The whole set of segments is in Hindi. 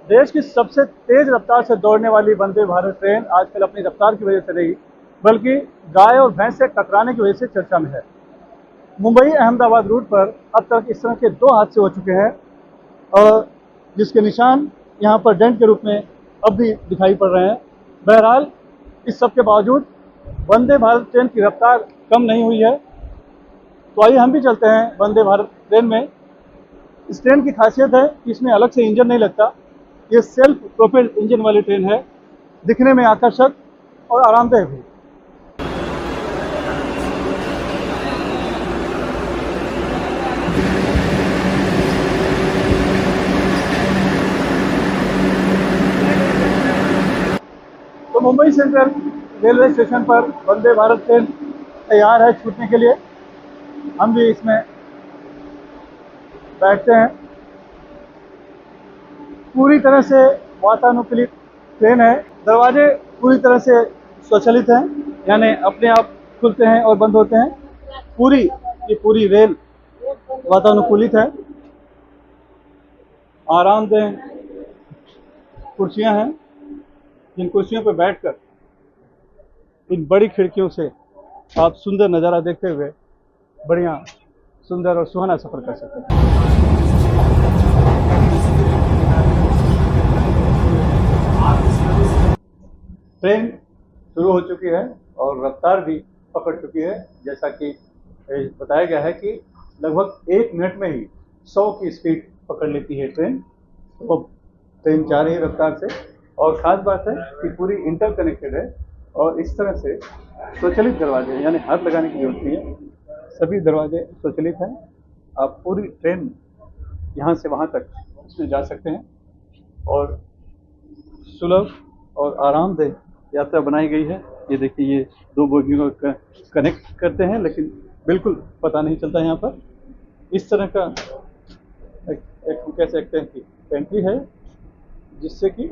देश की सबसे तेज रफ्तार से दौड़ने वाली वंदे भारत ट्रेन आजकल अपनी रफ्तार की वजह से नहीं, बल्कि गाय और भैंस से टकराने की वजह से चर्चा में है। मुंबई अहमदाबाद रूट पर अब तक इस तरह के 2 हादसे हो चुके हैं, और जिसके निशान यहाँ पर डेंट के रूप में अब भी दिखाई पड़ रहे हैं। बहरहाल, इस सब के बावजूद वंदे भारत ट्रेन की रफ्तार कम नहीं हुई है। तो आइए हम भी चलते हैं वंदे भारत ट्रेन में। इस ट्रेन की खासियत है कि इसमें अलग से इंजन नहीं लगता। ये सेल्फ प्रोपेल्ड इंजन वाली ट्रेन है, दिखने में आकर्षक और आरामदायक भी। तो मुंबई सेंट्रल रेलवे स्टेशन पर वंदे भारत ट्रेन तैयार है छूटने के लिए। हम भी इसमें बैठते हैं। पूरी तरह से वातानुकूलित ट्रेन है। दरवाजे पूरी तरह से स्वचालित हैं, यानी अपने आप खुलते हैं और बंद होते हैं। पूरी की पूरी रेल वातानुकूलित है। आरामदेह कुर्सियां हैं, जिन कुर्सियों पर बैठकर इन बड़ी खिड़कियों से आप सुंदर नज़ारा देखते हुए बढ़िया सुंदर और सुहाना सफर कर सकते हैं। ट्रेन शुरू हो चुकी है और रफ्तार भी पकड़ चुकी है। जैसा कि बताया गया है कि लगभग 1 मिनट में ही 100 की स्पीड पकड़ लेती है ट्रेन। तो ट्रेन जा रही है रफ्तार से, और ख़ास बात है कि पूरी इंटरकनेक्टेड है, और इस तरह से स्वचालित दरवाजे हैं, यानी हाथ लगाने की जरूरत नहीं है। सभी दरवाजे स्वचालित हैं। आप पूरी ट्रेन यहाँ से वहाँ तक इसमें जा सकते हैं, और सुलभ और आरामदेह यात्रा बनाई गई है। ये देखिए, ये 2 बोगियों को कनेक्ट करते हैं, लेकिन बिल्कुल पता नहीं चलता यहाँ पर। इस तरह का एक कह सकते हैं कि पेंट्री है, जिससे कि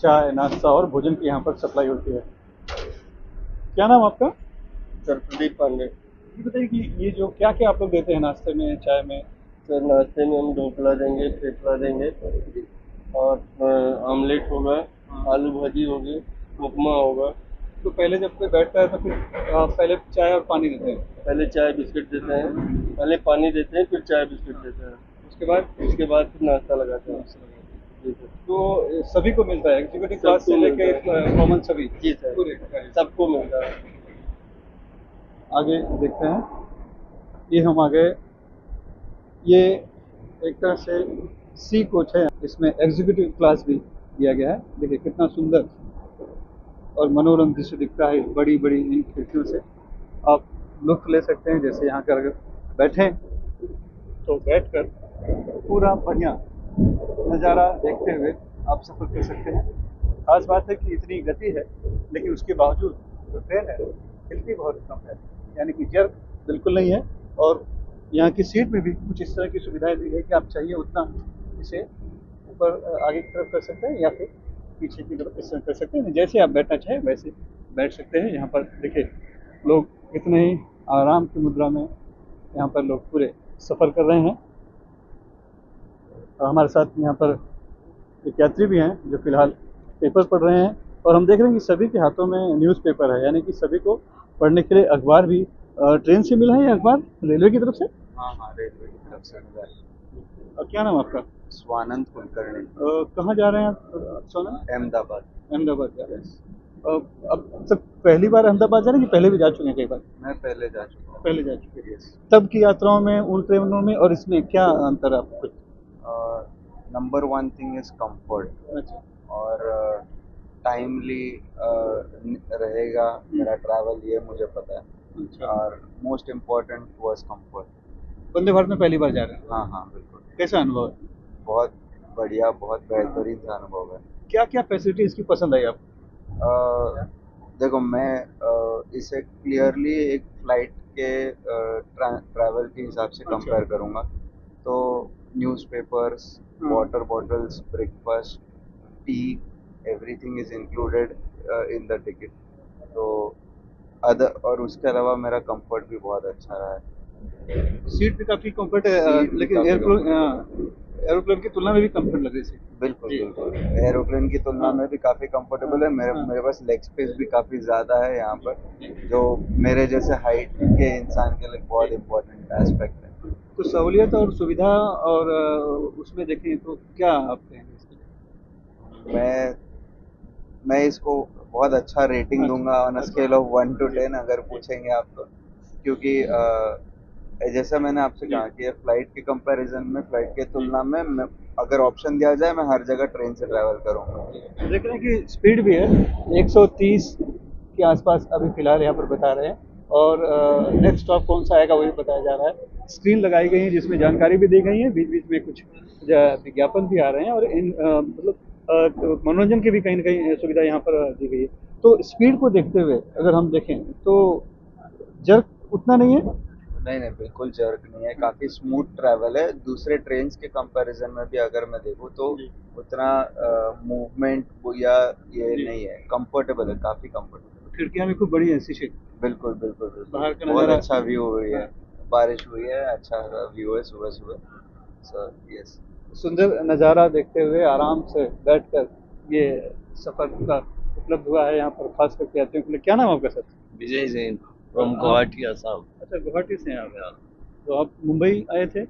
चाय, नाश्ता और भोजन की यहाँ पर सप्लाई होती है। क्या नाम आपका? सर प्रदीप पांडे। ये बताइए कि ये जो क्या क्या आप लोग देते हैं नाश्ते में, चाय में? सर नाश्ते में हम ढोकला देंगे, थेपला देंगे, और आमलेट होगा, आलू भाजी होगी, उपमा होगा। तो पहले जब कोई बैठता है तो फिर पहले चाय और पानी देते हैं? पहले चाय बिस्किट देते हैं, पहले पानी देते हैं, फिर चाय बिस्किट देते हैं, उसके बाद फिर नाश्ता लगाते हैं। जी सर। तो सभी को मिलता है, एग्जीक्यूटिव क्लास से लेकर कॉमन सभी? जी सर, पूरे सबको मिलता है। आगे देखते हैं। ये हम आ गए। ये एक तरह से सी कोच है, इसमें एग्जीक्यूटिव क्लास भी दिया गया है। देखिए कितना सुंदर और मनोरम दृश्य दिखता है। बड़ी बड़ी इन खिड़कियों से आप लुत्फ ले सकते हैं। जैसे यहाँ कर अगर बैठें तो बैठकर पूरा बढ़िया नज़ारा देखते हुए आप सफ़र कर सकते हैं। खास बात है कि इतनी गति है, लेकिन उसके बावजूद जो ट्रेन है हिलती बहुत कम है, यानी कि जर्क बिल्कुल नहीं है। और यहाँ की सीट में भी कुछ इस तरह की सुविधाएं दी है कि आप चाहिए उतना इसे ऊपर आगे की तरफ कर सकते हैं, या फिर पीछे की तरफ इस तरह कर सकते हैं। जैसे आप बैठना चाहें वैसे बैठ सकते हैं। यहाँ पर देखिए, लोग कितने ही आराम की मुद्रा में यहाँ पर लोग पूरे सफ़र कर रहे हैं। और हमारे साथ यहाँ पर एक यात्री भी हैं जो फिलहाल पेपर पढ़ रहे हैं, और हम देख रहे हैं कि सभी के हाथों में न्यूज़पेपर है, यानी कि सभी को पढ़ने के लिए अखबार भी ट्रेन से मिला है। या अखबार रेलवे की तरफ से? हाँ हाँ, रेलवे की तरफ से मिला है। क्या नाम आपका? स्वानंद कुलकर्णी। कहाँ जा रहे हैं आप सोना? अहमदाबाद। अहमदाबाद जा रहे हैं। अब तक पहली बार अहमदाबाद जा रहे हैं कि पहले भी जा चुके हैं कई बार? मैं पहले जा चुका हूँ। पहले जा चुके हैं। तब की यात्राओं में, उन ट्रेनों में और इसमें क्या अंतर है आपको? नंबर 1 थिंग इज कंफर्ट, अच्छा। और टाइमली रहेगा मेरा ट्रैवल, ये मुझे पता है। अच्छा। और most important was comfort. Vande Bharat में पहली बार जा रहे हैं? हाँ हाँ बिल्कुल। कैसा अनुभव है? बहुत बढ़िया, बहुत बेहतरीन सा अनुभव है। क्या क्या फैसिलिटी इसकी पसंद आई आपको? देखो, मैं इसे क्लियरली एक फ्लाइट के ट्रैवल के हिसाब से कंपेयर करूँगा। तो newspapers, water bottles, breakfast, T, everything is included in the ticket. तो अदर, और उसके अलावा मेरा कंफर्ट भी बहुत अच्छा रहा है। सीट भी काफ़ी कंफर्ट है, सीट भी लेकिन काफी एयरफ्लो एरोप्लेन की तुलना में भी कंफर्ट लग रही थी। बिल्कुल जी। बिल्कुल एरोप्लेन की तुलना हाँ। में भी काफ़ी कंफर्टेबल है। मेरे हाँ। मेरे पास लेग स्पेस भी काफ़ी ज़्यादा है यहाँ पर, जो मेरे जैसे हाइट के इंसान के लिए बहुत इम्पोर्टेंट एस्पेक्ट है। तो सहूलियत और सुविधा और उसमें देखें तो क्या आप कहेंगे इसके लिए? मैं मैं इसको बहुत अच्छा रेटिंग दूंगा ऑन अ अच्छा। स्केल ऑफ 1 to 10 अगर जी। पूछेंगे आप तो, क्योंकि जैसा मैंने आपसे जी। कहा कि फ्लाइट के कंपैरिजन में, फ्लाइट की जी। तुलना में अगर ऑप्शन दिया जाए मैं हर जगह ट्रेन से ट्रैवल करूंगा। देख रहे हैं कि स्पीड भी है 130 के आसपास अभी फिलहाल यहाँ पर बता रहे हैं। और नेक्स्ट स्टॉप कौन सा आएगा वही बताया जा रहा है। स्क्रीन लगाई गई है जिसमें जानकारी भी दी गई है, बीच बीच में कुछ विज्ञापन भी आ रहे हैं और इन मतलब मनोरंजन की भी कहीं ना कहीं सुविधा यहाँ पर दी गई है। तो स्पीड को देखते हुए अगर हम देखें तो जर्क उतना नहीं है। नहीं नहीं, बिल्कुल जर्क नहीं है, काफ़ी स्मूथ ट्रैवल है। दूसरे ट्रेन्स के कंपैरिजन में भी अगर मैं देखूँ तो जी। उतना मूवमेंट या ये जी। नहीं है, कंफर्टेबल है, काफ़ी कंफर्टेबल। खिड़कियाँ भी खूब बड़ी हैं शीशे की। बिल्कुल बिल्कुल बिल्कुल, बाहर का बहुत नज़ारा। अच्छा व्यू हुई है। हाँ। बारिश हुई है, अच्छा व्यू है सुबह सुबह। So yes. सुंदर नज़ारा देखते हुए आराम से बैठकर ये सफ़र का उपलब्ध हुआ है यहाँ पर, खास करके यात्रियों के लिए। क्या नाम है आपका सर? विजय जैन फ्रॉम आप गुवाहाटी असम। अच्छा गुवाहाटी से हैं आप? तो आप मुंबई आए थे,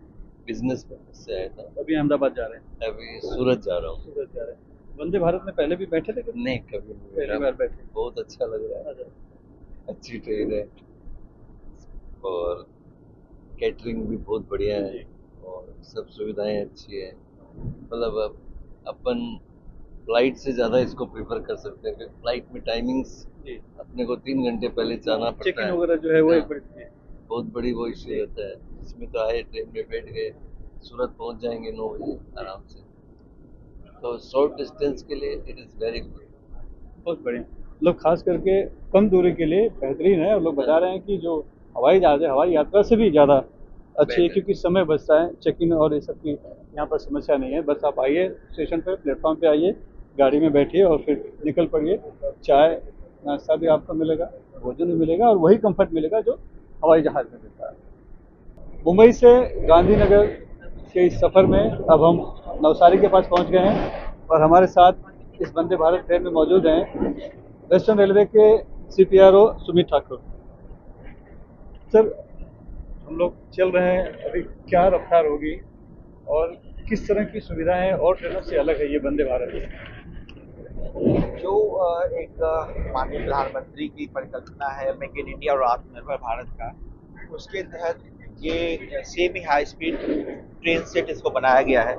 बिजनेस पर्पज से आया था। अभी अहमदाबाद जा रहे हैं? अभी सूरत जा रहा हूँ। सूरत जा रहे हैं। वंदे भारत में पहले भी बैठे थे कभी? नहीं, कभी नहीं पहली बैठा। बार बैठे। बहुत अच्छा लग रहा है, अच्छा। अच्छी ट्रेन है और कैटरिंग भी बहुत बढ़िया है जी। और सब सुविधाएं अच्छी है। मतलब अब अपन फ्लाइट से ज़्यादा इसको प्रेफर कर सकते हैं, क्योंकि फ्लाइट में टाइमिंग्स जी। अपने को 3 घंटे पहले जाना चेक पड़ता इन है। वगैरह जो है वो हाँ, एक बड़ी चीज़ है। बहुत बड़ी वो इश्यू जी। रहता है। इसमें तो आए ट्रेन में बैठ गए, सूरत पहुंच जाएंगे 9 बजे आराम से। तो शॉर्ट डिस्टेंस के लिए इट इज़ वेरी गुड। बहुत बढ़िया। मतलब खास करके कम दूरी के लिए बेहतरीन है। और लोग बता रहे हैं कि जो हवाई जहाज़ है, हवाई यात्रा से भी ज़्यादा अच्छी है, बेहतर। क्योंकि समय बचता है, चेक इन और ये सब की यहाँ पर समस्या नहीं है। बस आप आइए स्टेशन पे, प्लेटफॉर्म पे आइए, गाड़ी में बैठिए और फिर निकल पड़िए। चाय नाश्ता भी आपको मिलेगा, भोजन भी मिलेगा और वही कंफर्ट मिलेगा जो हवाई जहाज़ में मिलता है। मुंबई से गांधीनगर के इस सफ़र में अब हम नवसारी के पास पहुंच गए हैं और हमारे साथ इस वंदे भारत ट्रेन में मौजूद हैं वेस्टर्न रेलवे के सीपीआरओ सुमित ठाकुर। सर, हम लोग चल रहे हैं, अभी क्या रफ्तार होगी और किस तरह की सुविधाएं और ट्रेनों से अलग है ये वंदे भारत? जो एक माननीय प्रधानमंत्री की परिकल्पना है मेक इन इंडिया और आत्मनिर्भर भारत का, उसके तहत ये semi high speed train set इसको बनाया गया है,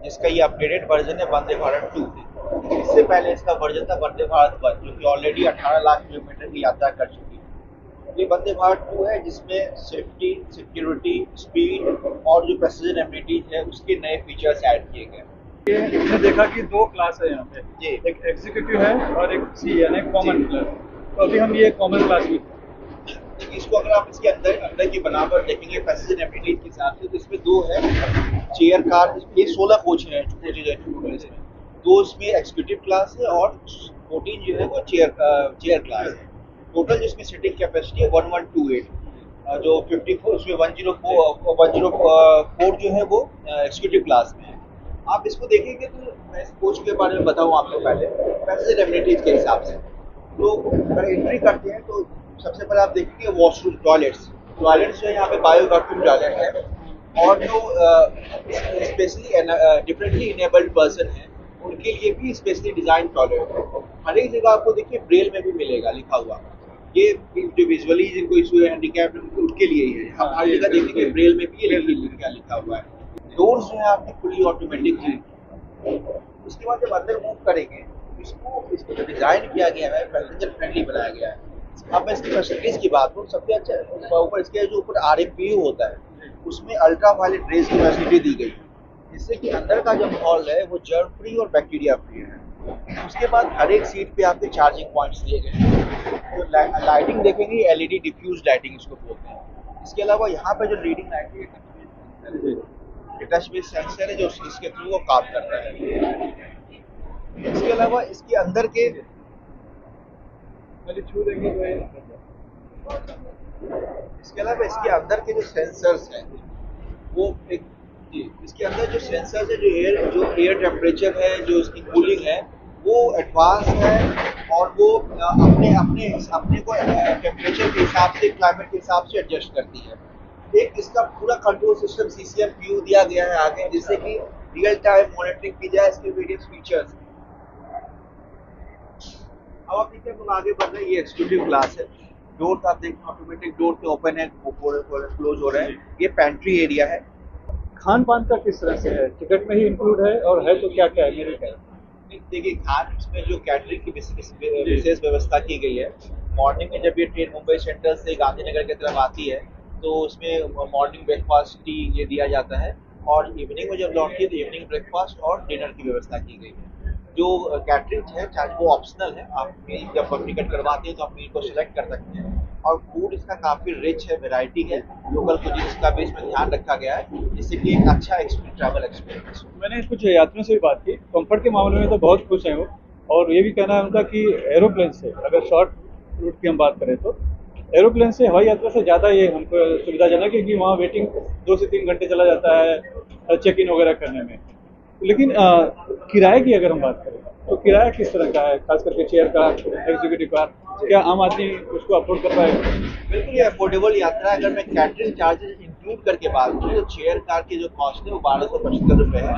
जिसका ये अपग्रेडेड वर्जन है वंदे भारत 2। इससे पहले इसका वर्जन था वंदे भारत 1, जो कि ऑलरेडी 18 लाख किलोमीटर की यात्रा कर चुकी है। ये वंदे भारत 2 है, जिसमें सेफ्टी, सिक्योरिटी, स्पीड और जो पैसेंजर एमिनिटीज है उसके नए फीचर्स ऐड किए गए हैं। ये हमने देखा कि दो क्लास है यहाँ पे, जी। एक एग्जीक्यूटिव है और एक सी यानी कॉमन जी। क्लास। तो अभी हम ये कॉमन क्लास में। देखिए, इसको अगर आप इसके अंदर अंदर की बनावट देखेंगे पैसेंजर एमिनिटीज के हिसाब से, तो इसमें दो है चेयर कार। ये 16 कोच हैं टोटल इसमें। दो इसमें एग्जीक्यूटिव क्लास है और 14 जो है वो चेयर क्लास है। टोटल जिसमें सीटिंग कैपेसिटी है 1128, जो 54 उसमें 104 जो है वो एग्जीक्यूटिव क्लास में है। आप इसको देखेंगे तो मैं इस कोच के बारे में बताऊँ आपको पहले पैसेंजर एमिनिटीज के हिसाब से। तो अगर एंट्री करते हैं तो सबसे पहले आप देखेंगे वॉशरूम, टॉयलेट्स जो है यहाँ पे बायो वैक्यूम टॉयलेट है। और जो स्पेशली डिफरेंटली इनेबल्ड पर्सन है उनके लिए भी स्पेशली डिजाइन टॉयलेट है। हर एक जगह आपको देखिए ब्रेल में भी मिलेगा लिखा हुआ। ये जो विजुअली जिनको इशू है, हैंडीकैप, उनके लिए ही है। हम हर जगह देखेंगे ब्रेल में भी ये लिखा हुआ है। डोर्स जो है आपके फुली ऑटोमेटिक हैं। उसके बाद जब अंदर मूव करेंगे, इसको जो डिजाइन किया गया है पैसेंजर फ्रेंडली बनाया गया है। अब मैं इसकी फैसिलिटीज की बात करूँ, सबसे अच्छा ऊपर इसके जो ऊपर RFPU होता है उसमें अल्ट्रा वायलेट रेज की फैसिलिटी दी गई है, जिससे कि अंदर का जो माहौल है वो जर्म फ्री और बैक्टीरिया फ्री है। उसके बाद हर एक सीट पे आपके चार्जिंग पॉइंट्स दिए गए हैं। जो लाइटिंग देखेंगे LED डिफ्यूज लाइटिंग इसको बोलते हैं। इसके अलावा यहाँ पे जो रीडिंग लाइट है, टच बेस सेंसर है जो इसके थ्रू वो काम कर रहा है। इसके अलावा इसके अंदर के छू देंगे तो इसके अलावा इसके अंदर के जो सेंसर्स हैं वो एक जी, इसके अंदर जो सेंसर्स है, जो एयर टेम्परेचर है, जो इसकी कूलिंग है, वो एडवांस है और वो अपने अपने अपने को टेम्परेचर के हिसाब से, क्लाइमेट के हिसाब से एडजस्ट करती है। एक इसका पूरा कंट्रोल सिस्टम CCM व्यू दिया गया है आगे, जिससे कि रियल टाइम मॉनिटरिंग की जाए इसके वेरियस फीचर्स। अब आप देखिए, हम लोग आगे बढ़ रहे हैं। ये एग्जीक्यूटिव क्लास है। डोर आप देखिए, ऑटोमेटिक डोर के ओपन है, क्लोज हो रहे हैं। ये पेंट्री एरिया है। खान पान का किस तरह से है, टिकट में ही इंक्लूड है और है तो क्या क्या है मेरे क्या? देखिए, खान इसमें जो कैटरिंग की विशेष व्यवस्था की गई है। मॉर्निंग में जब ये ट्रेन मुंबई सेंट्रल से गांधीनगर की तरफ आती है, तो उसमें मॉर्निंग ब्रेकफास्ट, टी ये दिया जाता है, और इवनिंग में जब लौटती है तो इवनिंग ब्रेकफास्ट और डिनर की व्यवस्था की गई है। जो कैटरिंग है, चाहे वो ऑप्शनल है, आप मील जब टिकट करवाते हैं तो आप मील को सिलेक्ट कर सकते हैं। और फूड इसका काफ़ी रिच है, वैरायटी है, लोकल कुजीन्स का भी इसमें ध्यान रखा गया है, जिससे कि एक अच्छा ट्रैवल एक्सपीरियंस। मैंने कुछ यात्रियों से भी बात की, कंफर्ट के मामले में तो बहुत खुश हैं वो, और ये भी कहना है उनका कि एरोप्लेन से, अगर शॉर्ट रूट की हम बात करें तो एरोप्लेन से, हवाई यात्रा से ज़्यादा ये हमको सुविधाजनक है, क्योंकि वहाँ वेटिंग 2 से 3 घंटे चला जाता है चेक इन वगैरह करने में। लेकिन किराए की अगर हम बात करें तो किराया किस तरह का है, खास करके चेयर कार, एग्जीक्यूटिव कार, क्या आम आदमी उसको अफोर्ड कर पाएगा? बिल्कुल, ये अफोर्डेबल यात्रा है। अगर मैं कैटरिंग चार्जेस इंक्लूड करके बात करूँ, तो चेयर कार की जो कॉस्ट है वो 1275 है,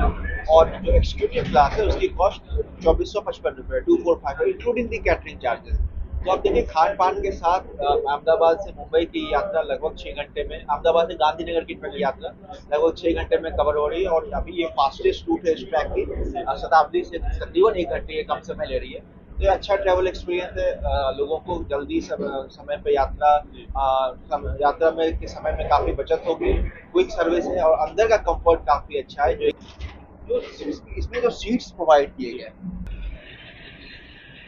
और जो एग्जीक्यूटिव क्लास है उसकी कॉस्ट 2455 रुपये, 2455, इंक्लूडिंग दी कैटरिंग चार्जेस। तो आप देखिए, खान पान के साथ अहमदाबाद से मुंबई की यात्रा लगभग 6 घंटे में, अहमदाबाद से गांधीनगर की ट्रेन यात्रा लगभग 6 घंटे में कवर हो रही है, और अभी ये फास्टेस्ट रूट है इस ट्रैक की। शताब्दी से तकरीबन 1 घंटे ये कम समय ले रही है। तो ये अच्छा ट्रैवल एक्सपीरियंस है। लोगों को जल्दी समय पे यात्रा में के समय में काफ़ी बचत होगी। क्विक सर्विस है, और अंदर का कंफर्ट काफ़ी अच्छा है। जो इसमें जो सीट्स प्रोवाइड किए गए हैं,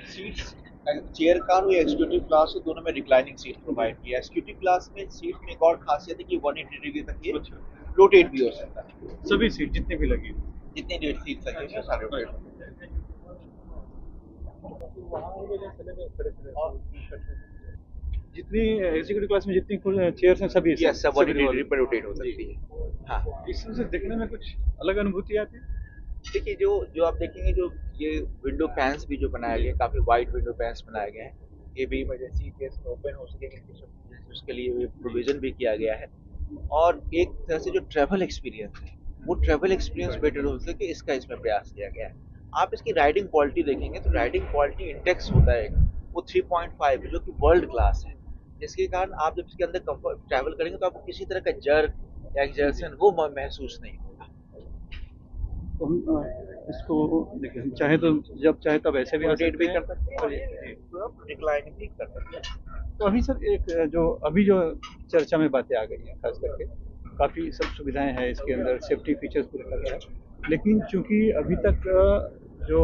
सीट्स चेयर कार हो या एग्जीक्यूटिव क्लास हो, दोनों में रिक्लाइनिंग सीट प्रोवाइड किया है। एग्जीक्यूटिव क्लास में सीट में एक और खासियत है कि 180 डिग्री तक ये रोटेट भी हो सकता है। सभी सीट जितने भी लगी जितनी देर सीट लगी है सारे रोटेट होते हैं। जितनी एग्जीक्यूटिव क्लास में जितनी चेयर्स हैं सभी यस, सब 180 डिग्री पर रोटेट हो सकती है। हाँ, इससे देखने में कुछ अलग अनुभूति आती है। देखिए, जो आप देखेंगे, जो ये विंडो फैंस भी जो बनाए गए, काफ़ी वाइड विंडो फैंस बनाए गए हैं। ये भी इमरजेंसी केस में ओपन हो सके, उसके लिए भी प्रोविजन भी किया गया है। और एक तरह से जो ट्रैवल एक्सपीरियंस है, वो ट्रैवल एक्सपीरियंस बेटर हो सके, इसका इसमें प्रयास किया गया है। आप इसकी राइडिंग क्वालिटी देखेंगे तो राइडिंग क्वालिटी इंडेक्स होता है, वो 3.5 है, जो कि वर्ल्ड क्लास है, जिसके कारण आप जब इसके अंदर कंफर्ट ट्रैवल करेंगे तो आपको किसी तरह का जर्क या एक्सर्शन वो महसूस नहीं होगा। तो हम इसको देखिए, हम चाहे तो जब चाहे तब ऐसे भी आ रोटेट सकते भी हैं। कर सकते हैं, और ये रिक्लाइनिंग भी कर सकते हैं। तो अभी सर एक अभी जो चर्चा में बातें आ गई हैं, खास करके काफ़ी सब सुविधाएं हैं इसके अंदर, सेफ्टी फीचर्स पूरे कर रहा है, लेकिन चूंकि अभी तक जो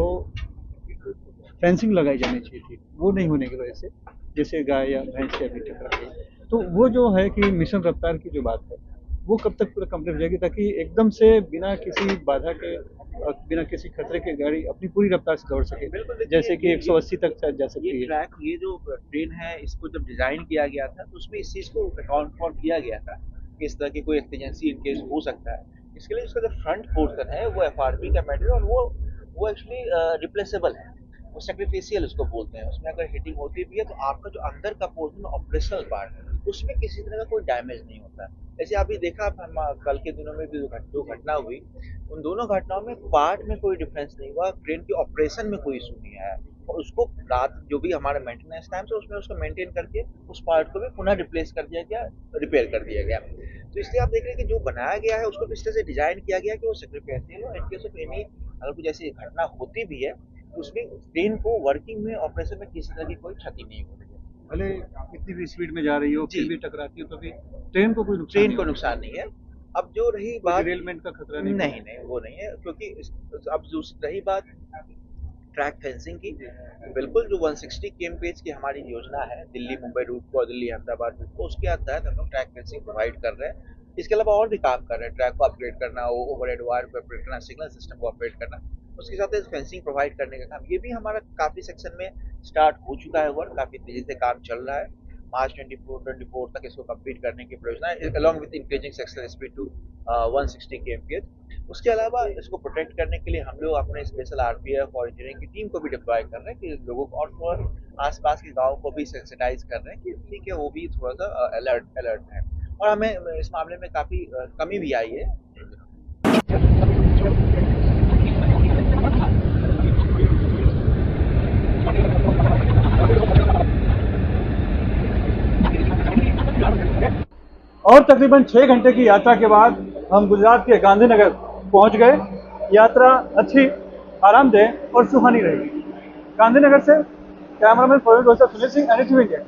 फेंसिंग लगाई जानी चाहिए थी वो नहीं होने की वजह से, जैसे गाय या भैंस से अभी टकरा गई, तो वो जो है कि मिशन रफ्तार की जो बात है वो कब तक पूरा कंप्लीट हो जाएगी, ताकि एकदम से बिना किसी बाधा के बिना किसी खतरे के गाड़ी अपनी पूरी रफ्तार से दौड़ सके, बिल्कुल, देखिए, जैसे कि 180 तक शायद जा सकती ये है। ट्रैक, ये जो ट्रेन है, इसको जब डिजाइन किया गया था तो उसमें इस चीज को अकाउंट फॉर किया गया था कि इस तरह की कोई एक्सीजेंसी इन केस हो सकता है। इसके लिए उसका जो फ्रंट पोर्शन है वो FRP का मेटेरियल, और वो एक्चुअली रिप्लेसेबल है, वो सेक्रिफिशियल उसको बोलते हैं। उसमें अगर हिटिंग होती भी है तो आपका जो अंदर का पोर्शन ऑपरेशनल पार्ट है, उसमें किसी तरह का कोई डैमेज नहीं होता। जैसे अभी देखा, हम कल के दिनों में भी जो घटना हुई, उन दोनों घटनाओं में पार्ट में कोई डिफरेंस नहीं हुआ, ट्रेन के ऑपरेशन में कोई इशू नहीं आया, और उसको रात जो भी हमारा मेंटेनेंस टाइम था उसमें उसको मेंटेन करके उस पार्ट को भी पुनः रिप्लेस कर दिया गया, रिपेयर कर दिया गया। तो इसलिए आप देख रहे हैं कि जो बनाया गया है उसको इस तरह से डिजाइन किया गया कि वो सेक्रिफिशियल हो, इन केस ऑफ एनी अगर कुछ ऐसी घटना होती भी है तो उसमें ट्रेन को वर्किंग में, ऑपरेशन में किसी तरह की कोई क्षति नहीं हो रही है। भले कितनी भी स्पीड में जा रही हो फिर जी। भी टकराती हो तो भी ट्रेन को कोई नुकसान ट्रेन नहीं को होगा। नुकसान नहीं है। अब जो रही कोई बात, डिरेलमेंट का खतरा नहीं नहीं नहीं, वो नहीं है, क्योंकि अब जो रही बात ट्रैक फेंसिंग की, बिल्कुल जो 160 km की हमारी योजना है दिल्ली मुंबई रूट को और दिल्ली अहमदाबाद रूट को, उसके तहत हम लोग ट्रैक फेंसिंग प्रोवाइड कर रहे हैं। इसके अलावा और भी काम कर रहे हैं, ट्रैक को अपग्रेड करना, ओवरहेड वायर को अपग्रेड करना, सिग्नल सिस्टम को अपग्रेड करना, उसके साथ फेंसिंग प्रोवाइड करने का काम, ये भी हमारा काफ़ी सेक्शन में स्टार्ट हो चुका है, वर्क काफ़ी तेज़ी से काम चल रहा है। मार्च 24 तक इसको कंप्लीट करने की परियोजना है, along with increasing section speed to 160 km। उसके अलावा इसको प्रोटेक्ट करने के लिए हम लोग अपने स्पेशल आरपीएफ और इंजीनियरिंग की टीम को भी डिप्लॉय कर रहे हैं कि लोगों को और आसपास के गाँव को भी सेंसिटाइज कर रहे हैं कि ठीक है वो भी थोड़ा सा अलर्ट अलर्ट है। और हमें इस मामले में काफ़ी कमी भी आई है। और तकरीबन 6 घंटे की यात्रा के बाद हम गुजरात के गांधीनगर पहुंच गए। यात्रा अच्छी, आरामदेह और सुहानी रही। गांधीनगर से cameraman Praveen Sunil Singh, NDTV India.